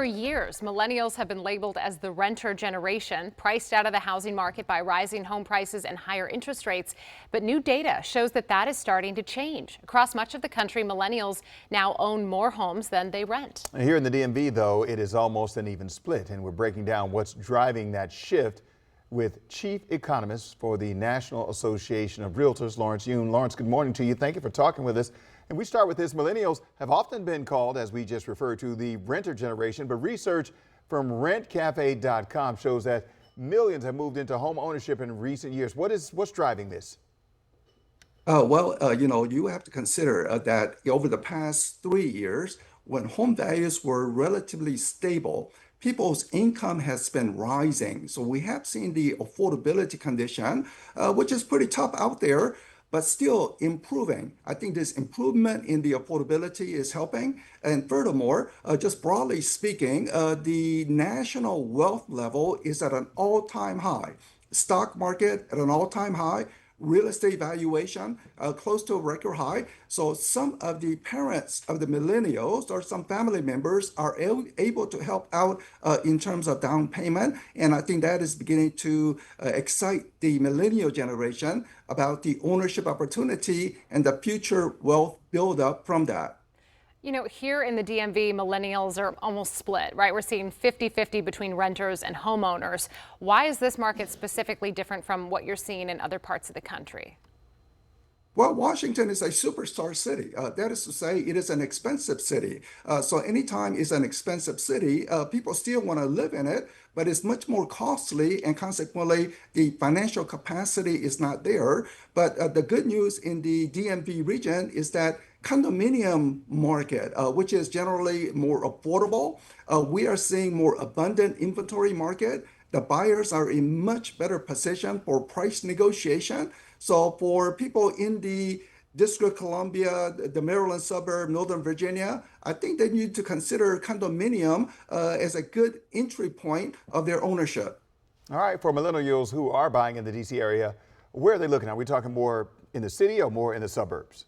For years, millennials have been labeled as the renter generation, priced out of the housing market by rising home prices and higher interest rates. But new data shows that is starting to change. Across much of the country, millennials now own more homes than they rent. Here in the DMV, though, it is almost an even split, and we're breaking down what's driving that shift with Chief Economist for the National Association of Realtors, Lawrence Yoon. Lawrence, good morning to you. Thank you for talking with us. And we start with this. Millennials have often been called, as we just referred to, the renter generation, but research from rentcafe.com shows that millions have moved into home ownership in recent years. What's driving this? You have to consider that over the past 3 years, when home values were relatively stable, people's income has been rising. So we have seen the affordability condition, which is pretty tough out there, but still improving. I think this improvement in the affordability is helping. And furthermore, just broadly speaking, the national wealth level is at an all-time high. Stock market at an all-time high. Real estate valuation close to a record high. So some of the parents of the millennials or some family members are able to help out in terms of down payment. And I think that is beginning to excite the millennial generation about the ownership opportunity and the future wealth buildup from that. You know, here in the DMV, millennials are almost split, right? We're seeing 50-50 between renters and homeowners. Why is this market specifically different from what you're seeing in other parts of the country? Well, Washington is a superstar city. That is to say, it is an expensive city. So anytime it's an expensive city, people still want to live in it, but it's much more costly, and consequently, the financial capacity is not there. But the good news in the DMV region is that condominium market, which is generally more affordable, we are seeing more abundant inventory market. The buyers are in much better position for price negotiation. So for people in the District of Columbia, the Maryland suburb, Northern Virginia, I think they need to consider condominium as a good entry point of their ownership. All right, for millennials who are buying in the D.C. area, where are they looking? Are we talking more in the city or more in the suburbs?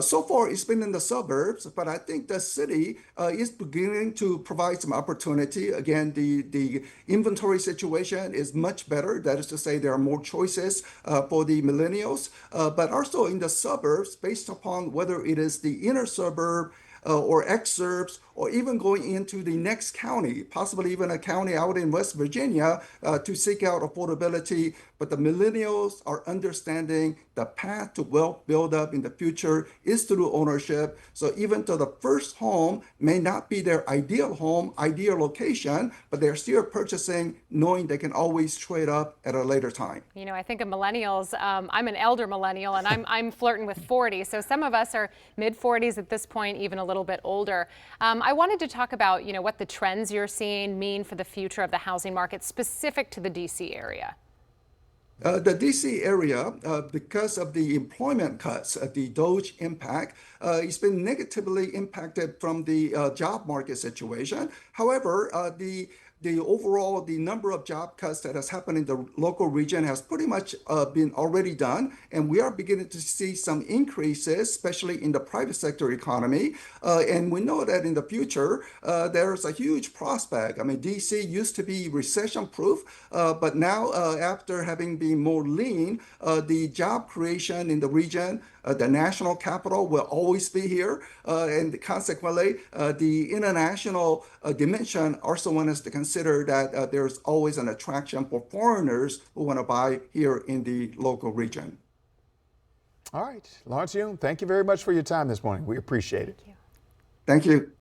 So far, it's been in the suburbs, but I think the city is beginning to provide some opportunity. Again, the inventory situation is much better. That is to say, there are more choices for the millennials, but also in the suburbs, based upon whether it is the inner suburb or exurbs, or even going into the next county, possibly even a county out in West Virginia to seek out affordability. But the millennials are understanding the path to wealth buildup in the future is through ownership. So even though the first home may not be their ideal home, ideal location, but they're still purchasing knowing they can always trade up at a later time. You know, I think of millennials. I'm an elder millennial, and I'm flirting with 40. So some of us are mid-40s at this point, even a little bit older. I wanted to talk about, what the trends you're seeing mean for the future of the housing market specific to the D.C. area. The DC area, because of the employment cuts, the DOGE impact, it's been negatively impacted from the job market situation. However, the number of job cuts that has happened in the local region has pretty much been already done, and we are beginning to see some increases, especially in the private sector economy. And we know that in the future, there's a huge prospect. I mean, DC used to be recession-proof, but now after having been more lean, the job creation in the region, the national capital will always be here, and consequently, the international dimension also want us to consider that there's always an attraction for foreigners who want to buy here in the local region. All right, Lawrence Yoon, thank you very much for your time this morning. We appreciate it. Thank you. Thank you.